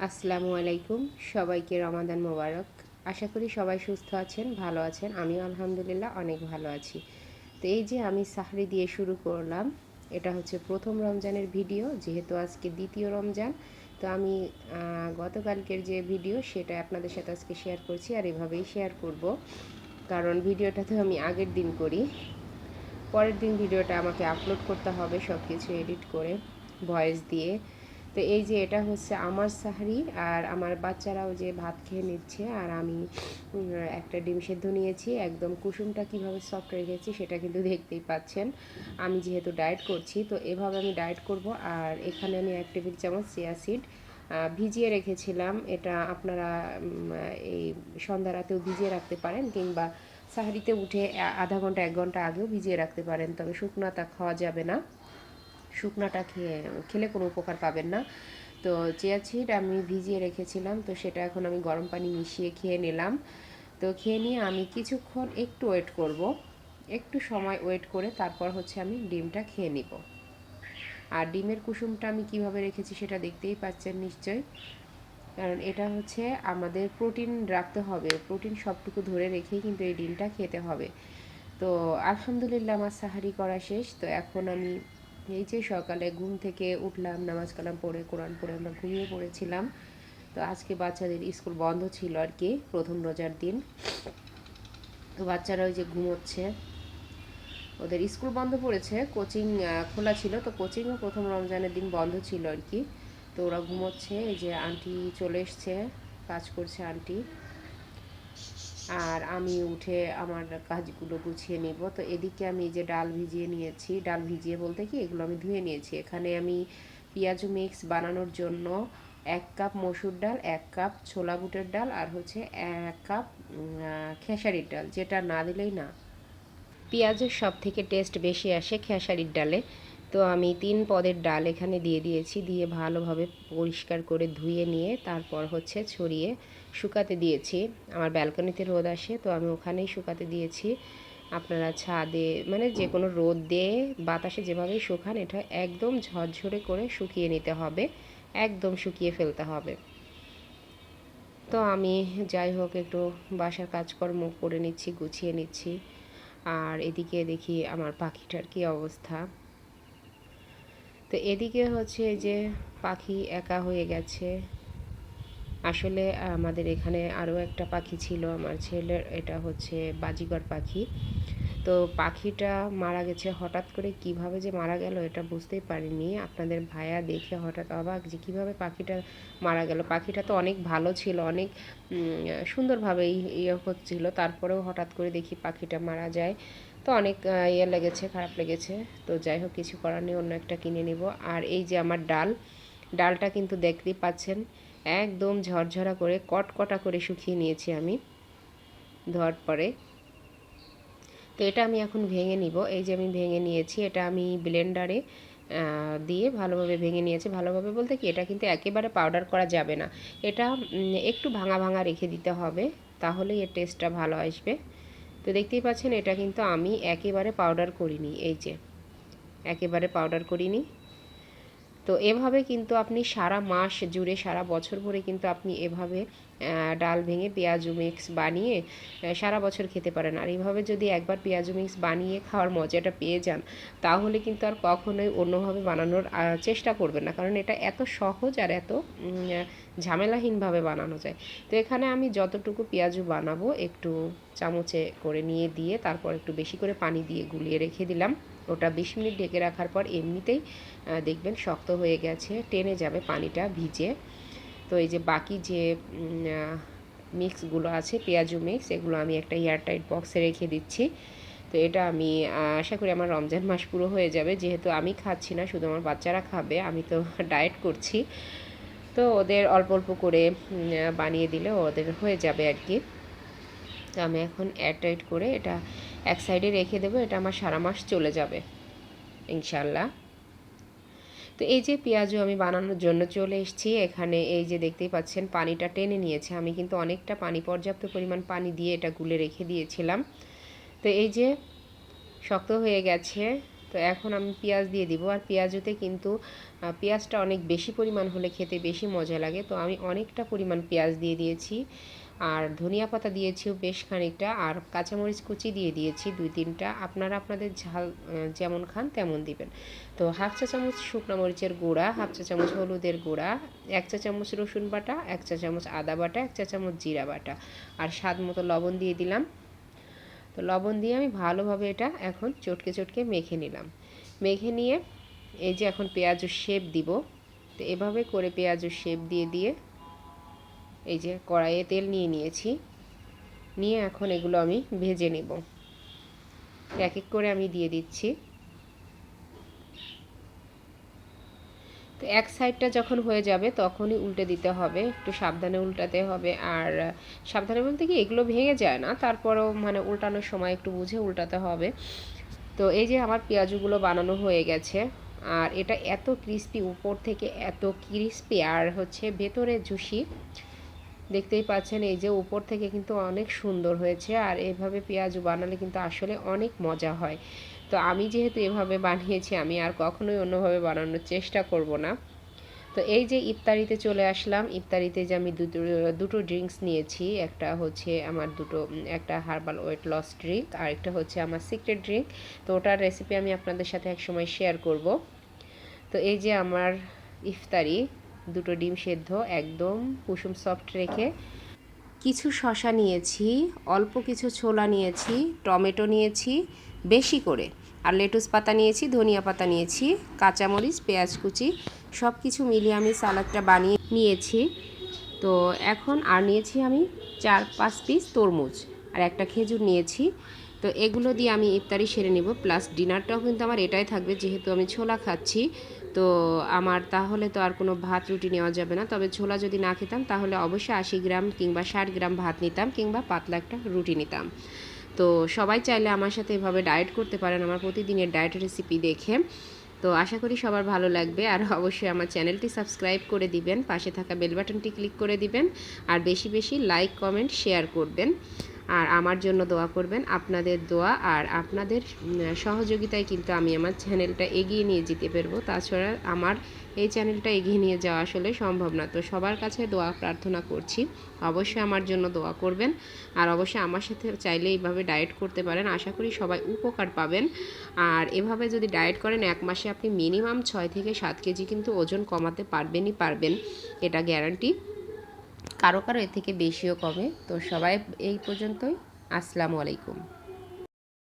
আসসালামু আলাইকুম, সবাইকে রমাদান মোবারক। আশা করি সবাই সুস্থ আছেন, ভালো আছেন। আমিও আলহামদুলিল্লাহ অনেক ভালো আছি। তো এই যে আমি সাহরি দিয়ে শুরু করলাম, এটা হচ্ছে প্রথম রমজানের ভিডিও, যেহেতু আজকে দ্বিতীয় রমজান। তো আমি গতকালকের যে ভিডিও সেটা আপনাদের সাথে আজকে শেয়ার করছি, আর এভাবেই শেয়ার করব, কারণ ভিডিওটা তো আমি আগের দিন করি, পরের দিন ভিডিওটা আমাকে আপলোড করতে হবে সব কিছু এডিট করে, ভয়েস দিয়ে। তো এই যে এটা হচ্ছে আমার সাহরি, আর আমার বাচ্চারাও যে ভাত খেয়ে নিচ্ছে, আর আমি একটা ডিম সেদ্ধ নিয়েছি। একদম কুসুমটা কিভাবে সফট রেখেছি সেটা কিন্তু দেখতেই পাচ্ছেন। আমি যেহেতু ডায়েট করছি, তো এভাবে আমি ডায়েট করব। আর এখানে আমি 1 টেবিল চামচ চিয়া সিড ভিজিয়ে রেখেছিলাম। এটা আপনারা এই সন্ধ্যা রাতেও ভিজিয়ে রাখতে পারেন, কিংবা সাহারিতে উঠে আধা ঘন্টা 1 ঘন্টা আগেও ভিজিয়ে রাখতে পারেন। তবে শুকনাটা খাওয়া যাবে না, শুকনাটা খেলে কোনো উপকার পাবেন না। তো চিয়া সিড আমি ভিজিয়ে রেখেছিলাম, তো সেটা এখন আমি গরম পানি মিশিয়ে খেয়ে নিলাম। তো খেয়ে নিয়ে আমি কিছুক্ষণ একটু ওয়েট করব, একটু সময় ওয়েট করে তারপর হচ্ছে আমি ডিমটা খেয়ে নিব। আর ডিমের কুসুমটা আমি কিভাবে রেখেছি সেটা দেখতেই পাচ্ছেন নিশ্চয়ই, কারণ এটা হচ্ছে আমাদের প্রোটিন রাখতে হবে, প্রোটিন সবটুকু ধরে রেখেই কিন্তু এই ডিমটা খেতে হবে। তো আলহামদুলিল্লাহ আমার সাহারি করা শেষ। তো এখন আমি এই যে সকালে ঘুম থেকে উঠলাম, নামাজ কালাম পড়ে, কোরআন পড়ে আমরা ঘুমিয়ে পড়েছিলাম। তো আজকে বাচ্চাদের স্কুল বন্ধ ছিল আর কি, প্রথম রোজার দিন। তো বাচ্চারা ওই যে ঘুমোচ্ছে, ওদের স্কুল বন্ধ পড়েছে, কোচিং খোলা ছিল। তো কোচিংও প্রথম রমজানের দিন বন্ধ ছিল আর কি। তো ওরা ঘুমোচ্ছে। এই যে আন্টি চলে এসছে, কাজ করছে আন্টি। আর আমি উঠে আমার কাজগুলো গুছিয়ে নিব। তো এদিকে আমি যে ডাল ভিজিয়ে নিয়েছি, ডাল ভিজিয়ে বলতে কি এগুলো আমি ধুয়ে নিয়েছি। এখানে আমি পেঁয়াজু মিক্স বানানোর জন্য 1 কাপ মসুর ডাল, 1 কাপ ছোলা বুটের ডাল, আর হচ্ছে 1 কাপ খেসারির ডাল, যেটা না দিলেই না, পেঁয়াজের সব থেকে টেস্ট বেশি আসে খেসারির ডালে। তো আমি 3 পদের ডাল এখানে দিয়ে দিয়েছি, দিয়ে ভালোভাবে পরিষ্কার করে ধুয়ে নিয়ে তারপর হচ্ছে ছড়িয়ে শুকাতে দিয়েছি। আমার ব্যালকনিতে রোদ আসে, তো আমি ওখানেই শুকাতে দিয়েছি। আপনারা ছাদে মানে যে কোনো রোদ দিয়ে বাতাসে যেভাবেই শুকান, এটা একদম ঝরঝরে করে শুকিয়ে নিতে হবে, একদম শুকিয়ে ফেলতে হবে। তো আমি যাই হোক একটু বাসার কাজকর্ম করে নিচ্ছি, গুছিয়ে নিচ্ছি। আর এদিকে দেখি আমার পাখিটার কি অবস্থা। তো এদিকে হচ্ছে যে পাখি একা হয়ে গেছে। আসলে আমাদের এখানে আরও একটা পাখি ছিল আমার ছেলের, এটা হচ্ছে বাজিগর পাখি। তো পাখিটা মারা গেছে হঠাৎ করে, কিভাবে যে মারা গেল এটা বুঝতেই পারিনি। আপনাদের ভাইয়া দেখে হঠাৎ অবাক যে কিভাবে পাখিটা মারা গেল। পাখিটা তো অনেক ভালো ছিল, অনেক সুন্দরভাবে ইয়ে হচ্ছিল, তারপরেও হঠাৎ করে দেখি পাখিটা মারা যায়। তো অনেক ইয়ে লেগেছে, খারাপ লেগেছে। তো যাই হোক, কিছু করার নেই, অন্য একটা কিনে নিব। আর এই যে আমার ডালটা কিন্তু দেখতেই পাচ্ছেন, একদম ঝরঝরা করে কটকটা করে শুকিয়ে নিয়েছি আমি ধোয়ার পরে। তো এটা আমি এখন ভেঙে নিব। এই যে আমি ভেঙে নিয়েছি, এটা আমি ব্লেন্ডারে দিয়ে ভালোভাবে ভেঙে নিয়েছি। ভালোভাবে বলতে কি, এটা কিন্তু একেবারে পাউডার করা যাবে না, এটা একটু ভাঙা ভাঙা রেখে দিতে হবে, তাহলেই এর টেস্টটা ভালো আসবে। তো দেখতেই পাচ্ছেন, এটা কিন্তু আমি একেবারে পাউডার করিনি, এই যে একেবারে পাউডার করিনি। তো এভাবে কিন্তু আপনি সারা মাস জুড়ে, সারা বছর ভরে কিন্তু আপনি এভাবে ডাল ভেঙে পেঁয়াজু মিক্স বানিয়ে সারা বছর খেতে পারেন। আর এইভাবে যদি একবার পেঁয়াজু মিক্স বানিয়ে খাওয়ার মজাটা পেয়ে যান, তাহলে কিন্তু আর কখনোই অন্যভাবে বানানোর চেষ্টা করবেন না, কারণ এটা এত সহজ আর এত ঝামেলাহীনভাবে বানানো যায়। তো এখানে আমি যতটুকু পেঁয়াজু বানাবো একটু চামচে করে নিয়ে দিয়ে তারপর একটু বেশি করে পানি দিয়ে গুলিয়ে রেখে দিলাম। ওটা 20 মিনিট ঢেকে রাখার পর এমনিতেই দেখবেন শক্ত হয়ে গেছে, টেনে যাবে পানিটা ভিজে। তো এই যে বাকি যে মিক্সগুলো আছে, পেঁয়াজু মিক্স, এগুলো আমি একটা এয়ারটাইট বক্সে রেখে দিচ্ছি। তো এটা আমি আশা করি আমার রমজান মাস পুরো হয়ে যাবে, যেহেতু আমি খাচ্ছি না, শুধু আমার বাচ্চারা খাবে, আমি তো ডায়েট করছি। তো ওদের অল্প অল্প করে বানিয়ে দিলে ওদের হয়ে যাবে আর কি। তো আমি এখন এয়ারটাইট করে এটা এক সাইডে রেখে দেবো, এটা আমার সারা মাস চলে যাবে ইনশাল্লাহ। তো এই যে পেঁয়াজু আমি বানানোর জন্য চলে এসেছি এখানে। এই যে দেখতেই পাচ্ছেন পানিটা টেনে নিয়েছে, আমি কিন্তু অনেকটা পানি, পর্যাপ্ত পরিমাণ পানি দিয়ে এটা গুলে রেখে দিয়েছিলাম। তো এই যে শক্ত হয়ে গেছে। তো তো এখন আমি পেঁয়াজ দিয়ে দিব। আর পেঁয়াজতে কিন্তু পেঁয়াজটা অনেক বেশি পরিমাণ হলে খেতে বেশি মজা লাগে। তো আমি অনেকটা পরিমাণ পেঁয়াজ দিয়ে দিয়েছি, আর ধনিয়া পাতা দিয়েছিও বেশ খানিকটা, আর কাঁচামরিচ কুচি দিয়ে দিয়েছি 2-3টা। আপনারা আপনাদের ঝাল যেমন খান তেমন দিবেন। তো হাফ চা চামচ শুকনো মরিচের গুঁড়া, হাফ চা চামচ হলুদের গুঁড়া, 1 চা চামচ রসুন বাটা, 1 চা চামচ আদা বাটা, 1 চা চামচ জিরা বাটা, আর স্বাদ মতো লবণ দিয়ে দিলাম। তো লবণ দিয়ে আমি ভালোভাবে এটা এখন চটকে চটকে মেখে নিলাম। মেখে নিয়ে এই যে এখন পেঁয়াজের শেপ দিব। তো এভাবে করে পেঁয়াজের শেপ দিয়ে দিয়ে এই যে কড়াইয়ে তেল নিয়ে নিয়েছি, নিয়ে এখন এগুলো আমি ভেজে নেব। এক এক করে আমি দিয়ে দিচ্ছি। তো এক সাইডটা যখন হয়ে যাবে তখনই উল্টে দিতে হবে, একটু সাবধানে উল্টাতে হবে। আর সাবধানে বলতে কি, এগুলো ভেঙে যায় না, তারপরেও মানে উল্টানোর সময় একটু বুঝে উল্টাতে হবে। তো এই যে আমার পেঁয়াজগুলো বানানো হয়ে গেছে, আর এটা এত ক্রিস্পি, উপর থেকে এত ক্রিস্পি আর হচ্ছে ভেতরে জুসি, দেখতেই পাচ্ছেন। এই যে উপর থেকে কিন্তু অনেক সুন্দর হয়েছে। আর এভাবে পেঁয়াজ বানালে কিন্তু আসলে অনেক মজা হয়। তো আমি যেহেতু এভাবে বানিয়েছি, আমি আর কখনোই অন্যভাবে বানানোর চেষ্টা করব না। তো এই যে ইফতারিতে চলে আসলাম। ইফতারিতে যে আমি দুটো ড্রিঙ্কস নিয়েছি, একটা হচ্ছে আমার একটা হার্বাল ওয়েট লস ড্রিঙ্ক, আর একটা হচ্ছে আমার সিক্রেট ড্রিঙ্ক। তো ওটার রেসিপি আমি আপনাদের সাথে একসময় শেয়ার করব। তো এই যে আমার ইফতারি, দুটো ডিম সেদ্ধ একদম কুসুম সফট রেখে, কিছু শসা নিয়েছি, অল্প কিছু ছোলা নিয়েছি, টমেটো নিয়েছি বেশি করে, আর লেটুস পাতা নিয়েছি, ধনিয়া পাতা নিয়েছি, কাঁচামরিচ, পেঁয়াজ কুচি, সব কিছু মিলিয়ে আমি সালাদটা বানিয়ে নিয়েছি। তো এখন আর নিয়েছি আমি 4-5 পিস তরমুজ, আর একটা খেজুর নিয়েছি। তো এগুলো দিয়ে আমি ইফতারি সেরে নিব, প্লাস ডিনারটাও কিন্তু আমার এটাই থাকবে, যেহেতু আমি ছোলা খাচ্ছি। তো আমার তাহলে তো আর কোনো ভাত রুটি নেওয়া যাবে না। তবে ছোলা যদি না খেতাম তাহলে অবশ্যই 80 গ্রাম কিংবা 60 গ্রাম ভাত নিতাম, কিংবা পাতলা একটা রুটি নিতাম। তো সবাই চাইলে আমার সাথে এভাবে ডায়েট করতে পারেন আমার প্রতিদিনের ডায়েট রেসিপি দেখে। তো আশা করি সবার ভালো লাগবে। আর অবশ্যই আমার চ্যানেলটি সাবস্ক্রাইব করে দিবেন, পাশে থাকা বেল বাটনটি ক্লিক করে দিবেন, আর বেশি বেশি লাইক, কমেন্ট, শেয়ার করবেন। আর আমার জন্য দোয়া করবেন। আপনাদের দোয়া আর আপনাদের সহযোগিতায় কিন্তু আমি আমার চ্যানেলটা এগিয়ে নিয়ে যেতে পারবো। তাছাড়া আমার এই চ্যানেলটা এগিয়ে নিয়ে যাওয়া আসলে সম্ভব না। তো সবার কাছে দোয়া প্রার্থনা করছি, অবশ্যই আমার জন্য দোয়া করবেন। আর অবশ্যই আমার সাথে চাইলে এইভাবে ডায়েট করতে পারেন, আশা করি সবাই উপকার পাবেন। আর এভাবে যদি ডায়েট করেন, 1 মাসে আপনি মিনিমাম 6 থেকে 7 কেজি কিন্তু ওজন কমাতে পারবেন, এটা গ্যারান্টি। কারো কারো এর থেকে বেশিও কমে। তো সবাই এই পর্যন্তই। আসসালামু আলাইকুম।